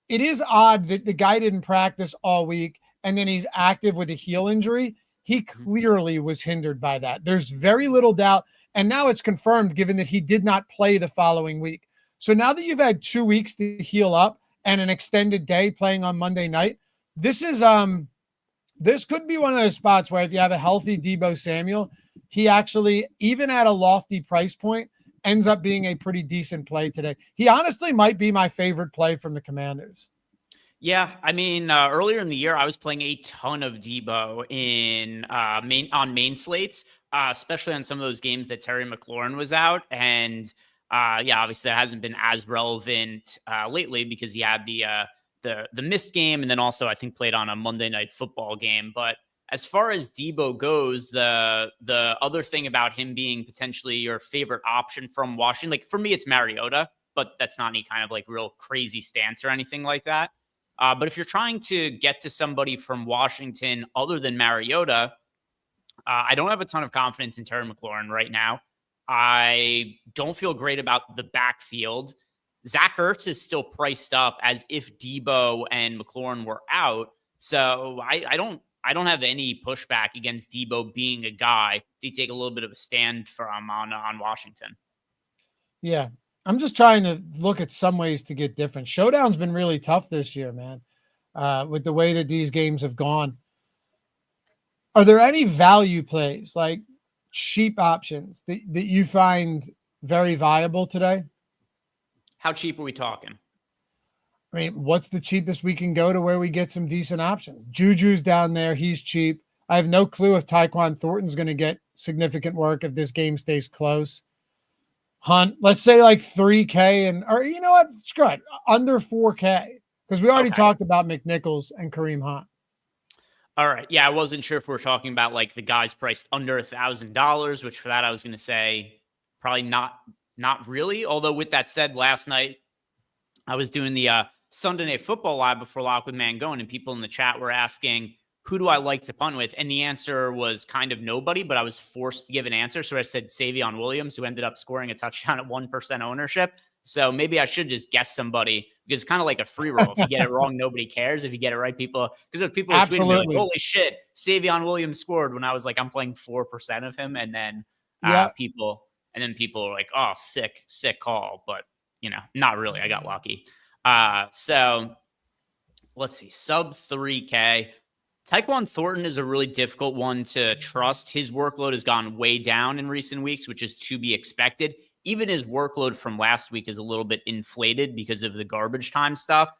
S1: It is odd that the guy didn't practice all week and then he's active with a heel injury. He clearly was hindered by that. There's very little doubt. And now it's confirmed given that he did not play the following week. So now that you've had 2 weeks to heal up and an extended day playing on Monday night, this could be one of those spots where if you have a healthy Debo Samuel, he actually, even at a lofty price point, ends up being a pretty decent play today. He honestly might be my favorite play from the Commanders.
S2: Yeah, I mean, earlier in the year, I was playing a ton of Debo in main slates, especially on some of those games that Terry McLaurin was out. And obviously that hasn't been as relevant lately because he had the missed game and then also I think played on a Monday Night Football game. But as far as Debo goes, the other thing about him being potentially your favorite option from Washington, like for me, it's Mariota, but that's not any kind of like real crazy stance or anything like that. But if you're trying to get to somebody from Washington other than Mariota, I don't have a ton of confidence in Terry McLaurin right now. I don't feel great about the backfield. Zach Ertz is still priced up as if Debo and McLaurin were out. So I don't have any pushback against Debo being a guy to take a little bit of a stand from on Washington.
S1: Yeah. I'm just trying to look at some ways to get different. Showdown's been really tough this year, man, with the way that these games have gone. Are there any value plays, like cheap options that you find very viable today?
S2: How cheap are we talking?
S1: I mean, what's the cheapest we can go to where we get some decent options? Juju's down there. He's cheap. I have no clue if Tyquan Thornton's going to get significant work if this game stays close. Hunt, let's say like 3K or you know what? Screw it. Under 4K. Because we already talked about McNichols and Kareem Hunt.
S2: All right. Yeah, I wasn't sure if we're talking about like the guys priced under $1,000, which for that I was going to say probably not really. Although with that said, last night I was doing the Sunday Night Football live before Lock with Mangone, and people in the chat were asking, who do I like to punt with? And the answer was kind of nobody, but I was forced to give an answer. So I said Savion Williams, who ended up scoring a touchdown at 1% ownership. So maybe I should just guess somebody because it's kind of like a free roll. If you get it wrong, nobody cares. If you get it right, because if people are tweeting me like, holy shit, Savion Williams scored when I was like, I'm playing 4% of him. And then people are like, oh, sick call. But, not really. I got lucky. So let's see, sub 3K. Tyquan Thornton is a really difficult one to trust. His workload has gone way down in recent weeks, which is to be expected. Even his workload from last week is a little bit inflated because of the garbage time stuff.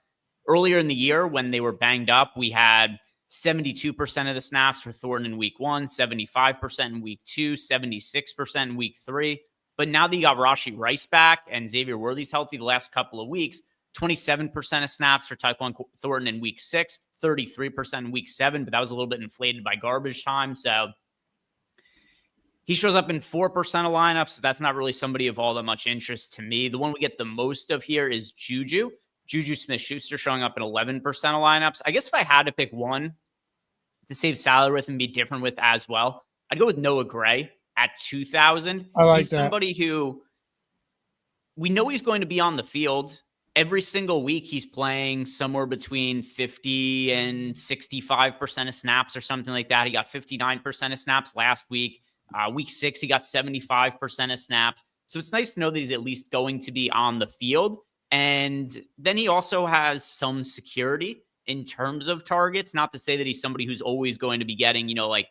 S2: Earlier in the year, when they were banged up, we had 72% of the snaps for Thornton in week 1, 75% in week 2, 76% in week 3. But now that you got Rashee Rice back and Xavier Worthy's healthy the last couple of weeks, 27% of snaps for Tyquan Thornton in week 6, 33% in week 7, but that was a little bit inflated by garbage time. So he shows up in 4% of lineups. So that's not really somebody of all that much interest to me. The one we get the most of here is Juju Smith-Schuster, showing up in 11% of lineups. I guess if I had to pick one to save salary with and be different with as well, I'd go with Noah Gray at 2,000.
S1: I like
S2: he's
S1: that.
S2: Somebody who we know he's going to be on the field every single week. He's playing somewhere between 50 and 65% of snaps or something like that. He got 59% of snaps last week. Week 6, he got 75% of snaps. So it's nice to know that he's at least going to be on the field. And then he also has some security in terms of targets. Not to say that he's somebody who's always going to be getting, like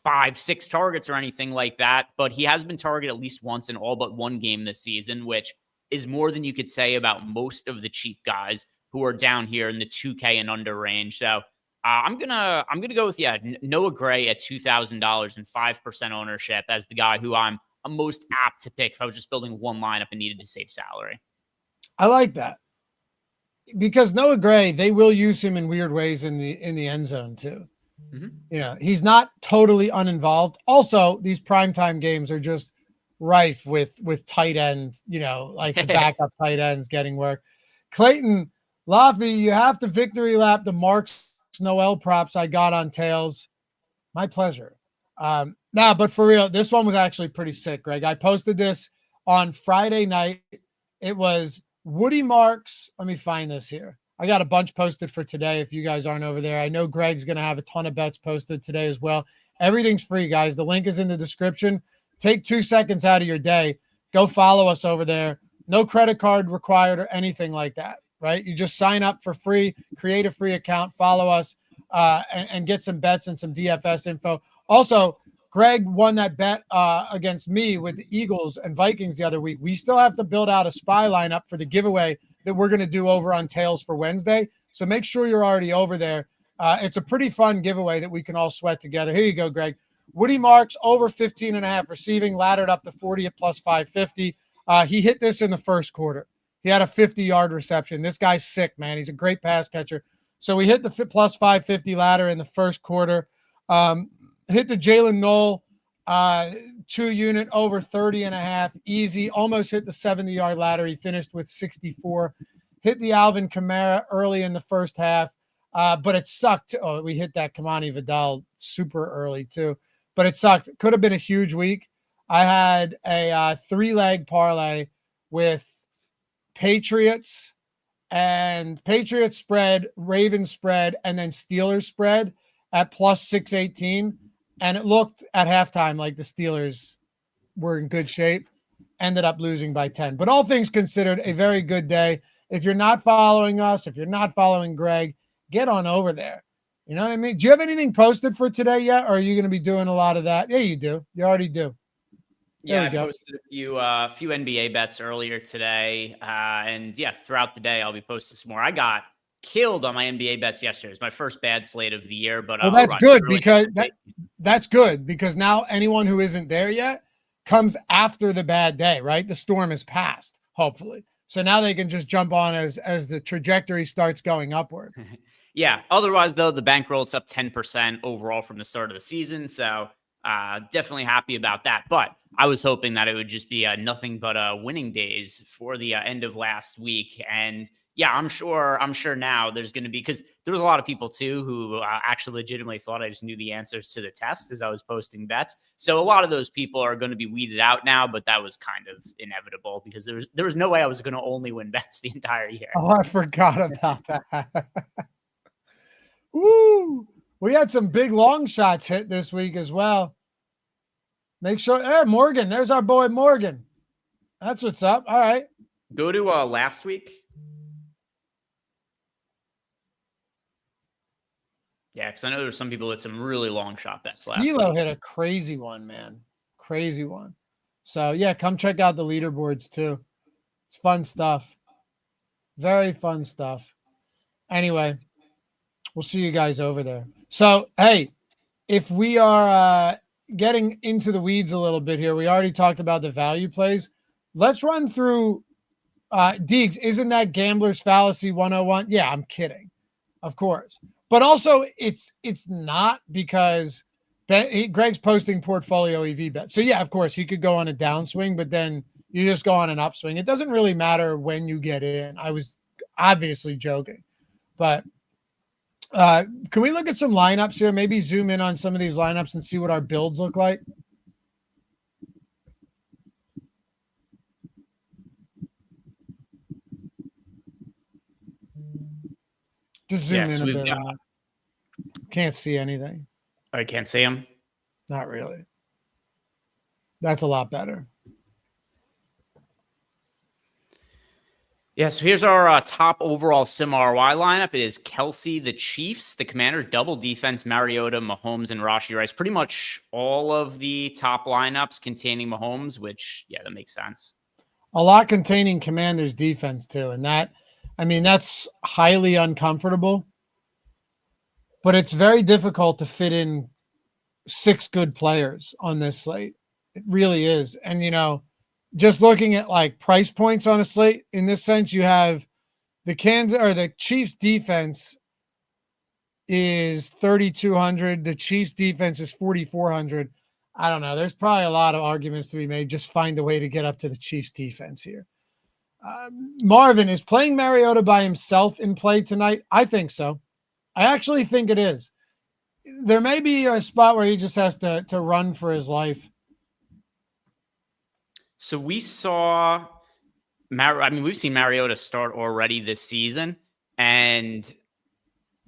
S2: 5-6 targets or anything like that, but he has been targeted at least once in all but one game this season, which is more than you could say about most of the cheap guys who are down here in the 2K and under range. So I'm gonna go with Noah Gray at $2,000 and 5% ownership as the guy who I'm most apt to pick if I was just building one lineup and needed to save salary.
S1: I like that because Noah Gray, they will use him in weird ways in the end zone too. Mm-hmm. He's not totally uninvolved. Also, these primetime games are just rife with tight ends, like the backup tight ends getting work. Clayton, Loughy, you have to victory lap the Marks Noel props I got on Tails. My pleasure. But for real, this one was actually pretty sick, Greg. I posted this on Friday night. It was Woody Marks. Let me find this here. I got a bunch posted for today if you guys aren't over there. I know Greg's going to have a ton of bets posted today as well. Everything's free, guys. The link is in the description. Take 2 seconds out of your day. Go follow us over there. No credit card required or anything like that, right? You just sign up for free, create a free account, follow us, and get some bets and some DFS info. Also, Greg won that bet against me with the Eagles and Vikings the other week. We still have to build out a spy lineup for the giveaway that we're going to do over on Tails for Wednesday. So make sure you're already over there. It's a pretty fun giveaway that we can all sweat together. Here you go, Greg. Woody Marks over 15.5 receiving, laddered up to 40 at plus 550. He hit this in the first quarter. He had a 50-yard reception. This guy's sick, man. He's a great pass catcher. So we hit the plus 550 ladder in the first quarter. Hit the Jalen Knoll 2-unit over 30.5. Easy. Almost hit the 70-yard ladder. He finished with 64. Hit the Alvin Kamara early in the first half. But it sucked. Oh, we hit that Kamani Vidal super early too. But it sucked. It could have been a huge week. I had a 3-leg parlay with Patriots spread, Ravens spread, and then Steelers spread at plus 618. And it looked at halftime like the Steelers were in good shape. Ended up losing by 10. But all things considered, a very good day. If you're not following us, if you're not following Greg, get on over there. You know what I mean? Do you have anything posted for today yet? Or are you going to be doing a lot of that? Yeah, you do. You already do.
S2: I posted a few NBA bets earlier today. And throughout the day, I'll be posting some more. I got killed on my NBA bets yesterday. It was my first bad slate of the year. But
S1: that's good because that's good because now anyone who isn't there yet comes after the bad day, right? The storm is past, hopefully. So now they can just jump on as the trajectory starts going upward.
S2: Yeah. Otherwise, though, the bankroll, it's up 10% overall from the start of the season. So definitely happy about that. But I was hoping that it would just be nothing but winning days for the end of last week. And I'm sure now there's going to be, because there was a lot of people too who actually legitimately thought I just knew the answers to the test as I was posting bets. So a lot of those people are going to be weeded out now, but that was kind of inevitable because there was no way I was going to only win bets the entire year.
S1: Oh, I forgot about that. Woo! We had some big long shots hit this week as well. Make sure there, Morgan. There's our boy Morgan. That's what's up. All right.
S2: Go to last week. Yeah, because I know there's some people with some really long shot bets last week.
S1: Kilo hit a crazy one, man. Crazy one. So, yeah, come check out the leaderboards, too. It's fun stuff. Very fun stuff. Anyway, we'll see you guys over there. So, hey, if we are getting into the weeds a little bit here. We already talked about the value plays. Let's run through Deegs. Isn't that gambler's fallacy 101? Yeah, I'm kidding. Of course. But also it's not, because Greg's posting portfolio EV bet. So yeah, of course he could go on a downswing, but then you just go on an upswing. It doesn't really matter when you get in. I was obviously joking, but can we look at some lineups here? Maybe zoom in on some of these lineups and see what our builds look like. Just zoom in a bit. Can't see anything.
S2: I can't see him.
S1: Not really. That's a lot better.
S2: Yeah, so here's our top overall sim ROI lineup. It is Kelsey, the Chiefs, the Commanders, double defense, Mariota, Mahomes, and Rashee Rice. Pretty much all of the top lineups containing Mahomes, which, yeah, that makes sense.
S1: A lot containing Commanders defense too. And that, I mean, that's highly uncomfortable, but it's very difficult to fit in 6 good players on this slate. It really is. And, you know, just looking at like price points on a slate in this sense, you have the Chiefs defense is 3,200. The Chiefs defense is 4,400. I don't know. There's probably a lot of arguments to be made. Just find a way to get up to the Chiefs defense here. Marvin, is playing Mariota by himself in play tonight? I think so. I actually think it is. There may be a spot where he just has to run for his life.
S2: So we saw, we've seen Mariota start already this season, and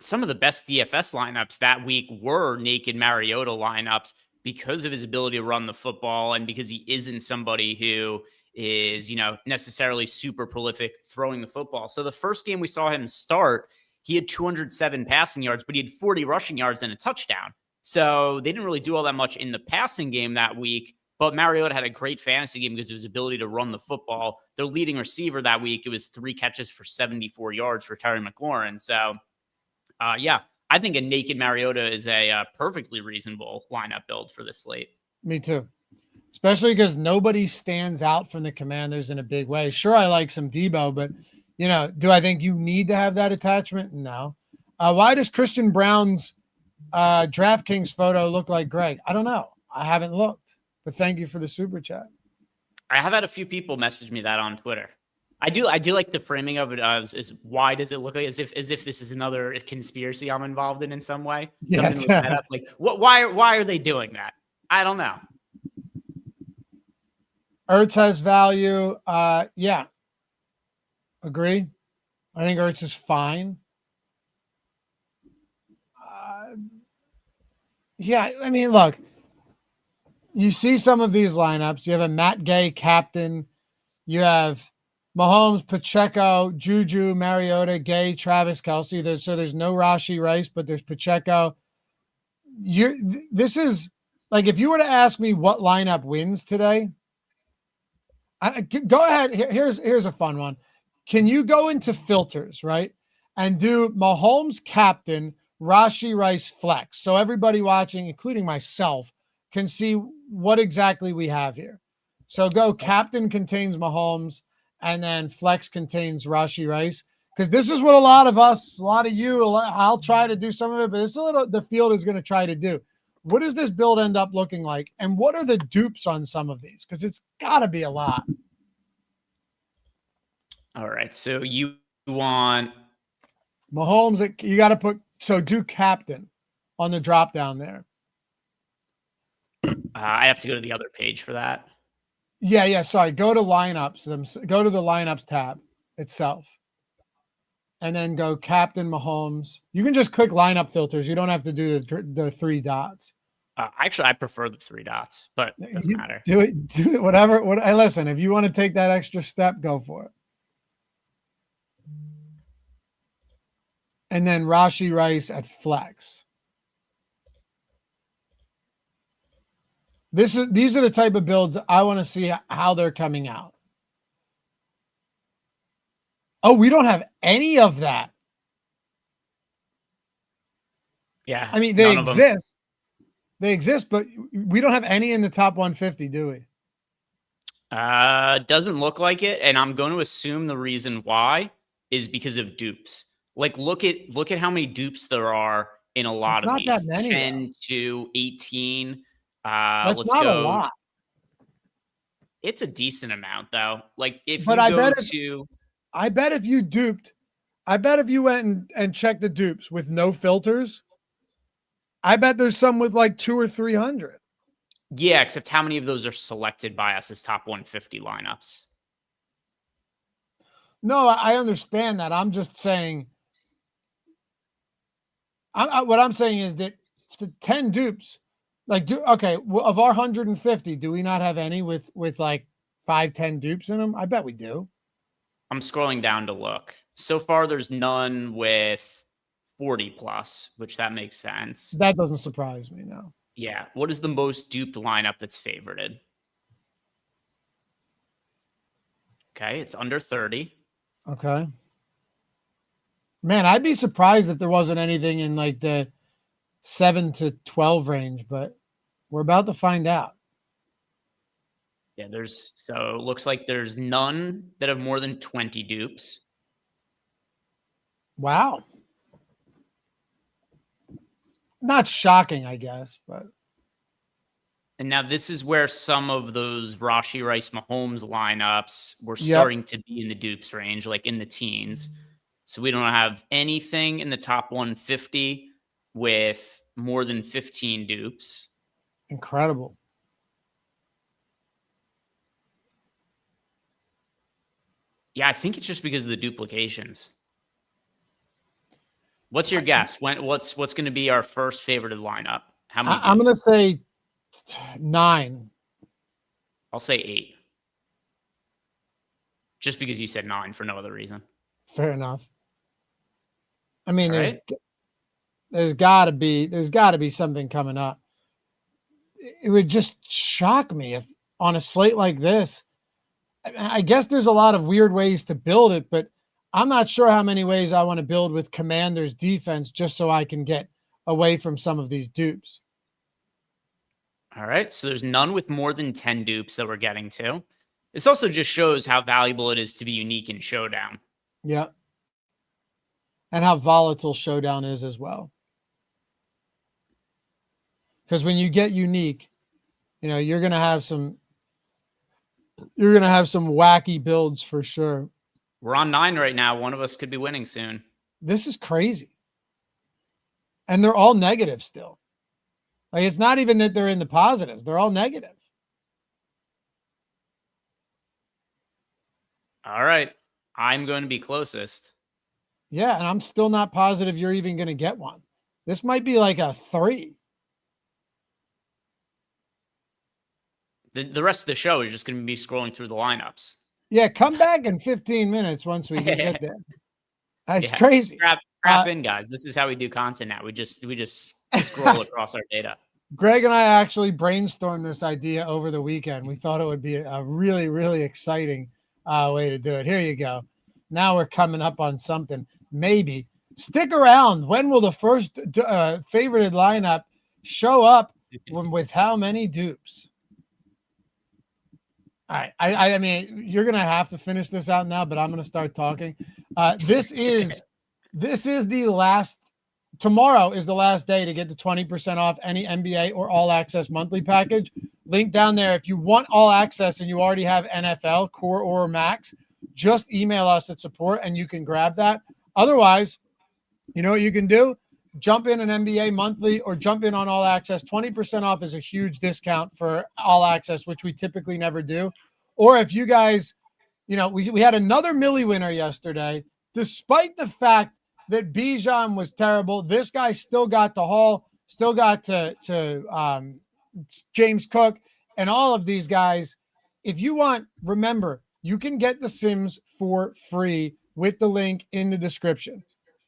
S2: some of the best DFS lineups that week were naked Mariota lineups because of his ability to run the football and because he isn't somebody who is, you know, necessarily super prolific throwing the football. So the first game we saw him start, he had 207 passing yards, but he had 40 rushing yards and a touchdown. So they didn't really do all that much in the passing game that week. But Mariota had a great fantasy game because of his ability to run the football. Their leading receiver that week, it was 3 catches for 74 yards for Terry McLaurin. So, yeah, I think a naked Mariota is a perfectly reasonable lineup build for this slate.
S1: Me too. Especially because nobody stands out from the Commanders in a big way. Sure, I like some Debo, but, you know, do I think you need to have that attachment? No. Why does Christian Brown's DraftKings photo look like Greg? I don't know. I haven't looked. But thank you for the super chat.
S2: I have had a few people message me that on Twitter. I do like the framing of it as why does it look like as if this is another conspiracy I'm involved in some way.
S1: Yeah,
S2: Something was set up. Like why are they doing that? I don't know.
S1: Ertz has value. Yeah. Agree. I think Ertz is fine. Yeah, I mean, look. You see some of these lineups. You have a Matt Gay captain. You have Mahomes, Pacheco, Juju, Mariota, Gay, Travis Kelce. There's no Rashee Rice, but there's Pacheco. This is like, if you were to ask me what lineup wins today, go ahead. Here's a fun one. Can you go into filters, right, and do Mahomes captain, Rashee Rice flex? So everybody watching, including myself, can see what exactly we have here. So go captain contains Mahomes, and then flex contains Rashee Rice. Because this is what a lot of us, a lot of you, I'll try to do some of it, but this is what the field is going to try to do. What does this build end up looking like? And what are the dupes on some of these? Because it's got to be a lot.
S2: All right. So you want
S1: Mahomes, you got to put, so do captain on the drop down there.
S2: I have to go to the other page for that.
S1: Yeah. Sorry. Go to lineups. Go to the lineups tab itself. And then go captain Mahomes. You can just click lineup filters. You don't have to do the 3 dots.
S2: Actually, I prefer the 3 dots, but it doesn't matter.
S1: Do it. Whatever. Hey, listen, if you want to take that extra step, go for it. And then Rashee Rice at flex. These are the type of builds I want to see how they're coming out. Oh, we don't have any of that.
S2: Yeah.
S1: I mean, they exist. They exist, but we don't have any in the top 150, do we?
S2: Doesn't look like it, and I'm going to assume the reason why is because of dupes. Like, look at how many dupes there are in a lot
S1: It's
S2: of
S1: not that
S2: these.
S1: many,
S2: 10 to 18.
S1: That's
S2: Let's
S1: not a
S2: go.
S1: lot.
S2: It's a decent amount, though. Like, if
S1: But
S2: you
S1: I
S2: go
S1: bet
S2: to
S1: I bet if you duped, I bet if you went and checked the dupes with no filters, I bet there's some with like 200 or 300.
S2: yeah, except how many of those are selected by us as top 150 lineups?
S1: No, I understand that. I'm just saying. What I'm saying is that the 10 dupes, like, okay, of our 150, do we not have any with like 5-10 dupes in them? I bet we do.
S2: I'm scrolling down to look. So far, there's none with 40 plus, which that makes sense.
S1: That doesn't surprise me, no.
S2: Yeah. What is the most duped lineup that's favorited? Okay, it's under 30.
S1: Okay. Man, I'd be surprised if there wasn't anything in like the 7 to 12 range, but we're about to find out.
S2: Yeah, so it looks like there's none that have more than 20 dupes.
S1: Wow. Not shocking, I guess, but.
S2: And now this is where some of those Rashi Rice Mahomes lineups were starting to be in the dupes range, like in the teens. So we don't have anything in the top 150 with more than 15 dupes.
S1: Incredible.
S2: Yeah, I think it's just because of the duplications. What's your guess? What's going to be our first favorited lineup? How many?
S1: I'm going to say 9.
S2: I'll say 8. Just because you said 9 for no other reason.
S1: Fair enough. I mean, there's got to be something coming up. It would just shock me if on a slate like this, I guess there's a lot of weird ways to build it, but I'm not sure how many ways I want to build with Commanders defense just so I can get away from some of these dupes.
S2: All right. So there's none with more than 10 dupes that we're getting to. This also just shows how valuable it is to be unique in Showdown.
S1: Yeah. And how volatile Showdown is as well. Because when you get unique, you're going to have some wacky builds for sure.
S2: We're on 9 right now. One of us could be winning soon.
S1: This is crazy. And they're all negative still. Like, it's not even that they're in the positives. They're all negative.
S2: All right. I'm going to be closest.
S1: Yeah, and I'm still not positive you're even going to get one. This might be like a 3.
S2: The rest of the show is just going to be scrolling through the lineups.
S1: Yeah, come back in 15 minutes once we get there. That's crazy.
S2: Strap in, guys. This is how we do content now. We just scroll across our data.
S1: Greg and I actually brainstormed this idea over the weekend. We thought it would be a really, really exciting way to do it. Here you go. Now we're coming up on something. Maybe. Stick around. When will the first favorited lineup show up with how many dupes? All right. I mean, you're going to have to finish this out now, but I'm going to start talking. This is the last. Tomorrow is the last day to get the 20% off any NBA or All Access monthly package. Link down there. If you want All Access and you already have NFL, Core, or Max, just email us at support and you can grab that. Otherwise, you know what you can do? Jump in an NBA monthly or jump in on All Access. 20% off is a huge discount for All Access, which we typically never do. Or if you guys, we had another Millie winner yesterday, despite the fact that Bijan was terrible. This guy still got to Hall, still got to James Cook, and all of these guys. If you want, remember, you can get the Sims for free with the link in the description.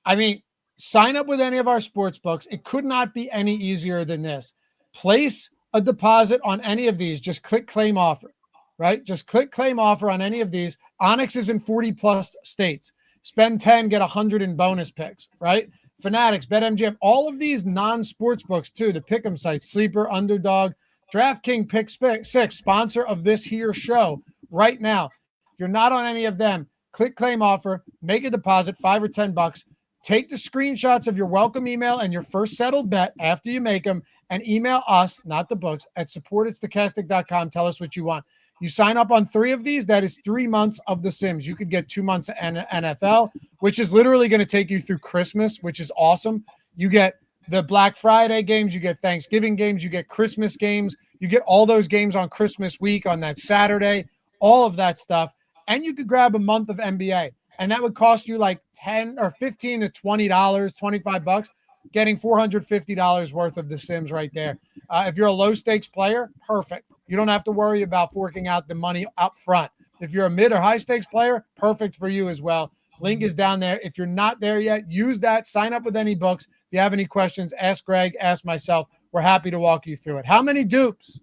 S1: I mean, sign up with any of our sports books. It could not be any easier than this. Place a deposit on any of these. Just click claim offer, right? Just click claim offer on any of these. Onyx is in 40 plus states. Spend 10, get 100 in bonus picks, right? Fanatics, BetMGM, all of these non-sports books too, the pick'em sites, Sleeper, Underdog, DraftKings Pick Six, sponsor of this here show right now. If you're not on any of them, click claim offer, make a deposit, $5 or $10. Take the screenshots of your welcome email and your first settled bet after you make them, and email us, not the books, at support@stokastic.com. Tell us what you want. You sign up on 3 of these, that is 3 months of The Sims. You could get 2 months of NFL, which is literally going to take you through Christmas, which is awesome. You get the Black Friday games, you get Thanksgiving games, you get Christmas games, you get all those games on Christmas week, on that Saturday, all of that stuff. And you could grab a month of NBA, and that would cost you like $10 or $15 to $20, $25, getting $450 worth of The Sims right there. If you're a low stakes player, perfect. You don't have to worry about forking out the money up front. If you're a mid or high stakes player, perfect for you as well. Link is down there. If you're not there yet, use that. Sign up with any books. If you have any questions, ask Greg, ask myself. We're happy to walk you through it. How many dupes?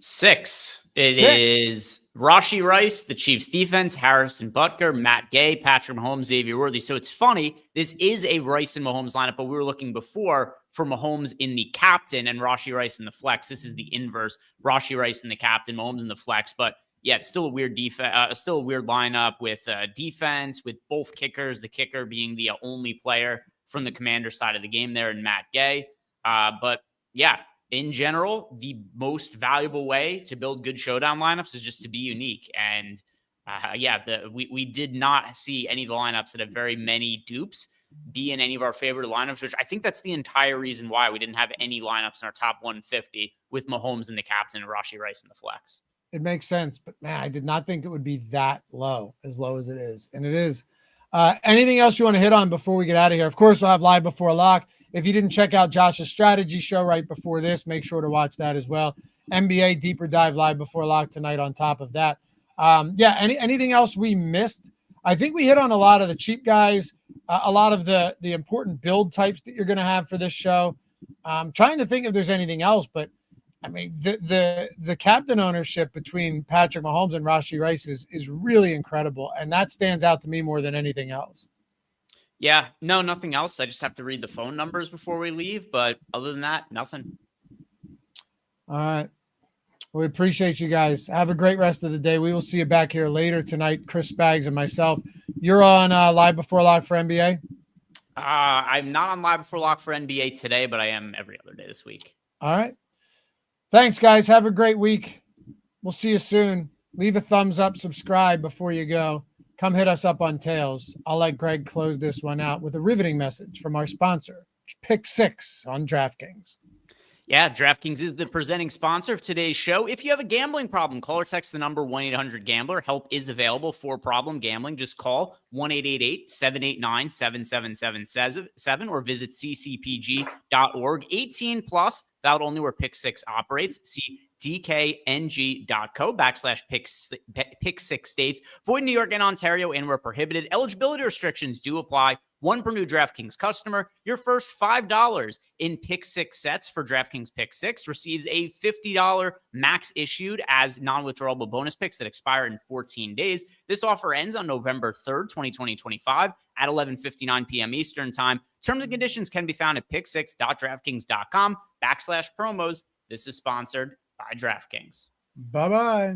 S2: 6. It is Rashee Rice, the Chiefs defense, Harrison Butker, Matt Gay, Patrick Mahomes, Xavier Worthy. So it's funny. This is a Rice and Mahomes lineup, but we were looking before for Mahomes in the captain and Rashee Rice in the flex. This is the inverse. Rashee Rice in the captain, Mahomes in the flex. But yeah, it's still a weird still a weird lineup with defense, with both kickers, the kicker being the only player from the Commander side of the game there, and Matt Gay. But yeah, in general, the most valuable way to build good showdown lineups is just to be unique. And we did not see any of the lineups that have very many dupes be in any of our favorite lineups, which I think that's the entire reason why we didn't have any lineups in our top 150 with Mahomes in the captain and Rashee Rice in the flex.
S1: It makes sense, but man, I did not think it would be that low as it is. And it is. Anything else you want to hit on before we get out of here? Of course, we'll have Live Before Lock. If you didn't check out Josh's strategy show right before this, make sure to watch that as well. NBA Deeper Dive Live Before Lock tonight on top of that. Anything else we missed? I think we hit on a lot of the cheap guys, a lot of the important build types that you're going to have for this show. I'm trying to think if there's anything else, but I mean, the captain ownership between Patrick Mahomes and Rashee Rice is really incredible, and that stands out to me more than anything else.
S2: Yeah, no, nothing else. I just have to read the phone numbers before we leave, but other than that, nothing.
S1: All right. We appreciate you guys. Have a great rest of the day. We will see you back here later tonight, Chris Spags and myself. You're on Live Before Lock for NBA?
S2: I'm not on Live Before Lock for NBA today, but I am every other day this week.
S1: All right. Thanks, guys. Have a great week. We'll see you soon. Leave a thumbs up, subscribe before you go. Come hit us up on Tails. I'll let Greg close this one out with a riveting message from our sponsor, Pick 6 on DraftKings.
S2: Yeah, DraftKings is the presenting sponsor of today's show. If you have a gambling problem, call or text the number 1-800-GAMBLER. Help is available for problem gambling. Just call 1-888-789-7777 or visit ccpg.org. 18 plus, valid only where Pick 6 operates. See dkng.co/pick 6 void in New York and Ontario and where prohibited. Eligibility restrictions do apply. One per new DraftKings customer. Your first $5 in Pick 6 sets for DraftKings Pick 6 receives a $50 max issued as non-withdrawable bonus picks that expire in 14 days. This offer ends on November 3rd, 2025 at 11:59 p.m. Eastern Time. Terms and conditions can be found at pick6.draftkings.com/promos. This is sponsored by DraftKings.
S1: Bye-bye.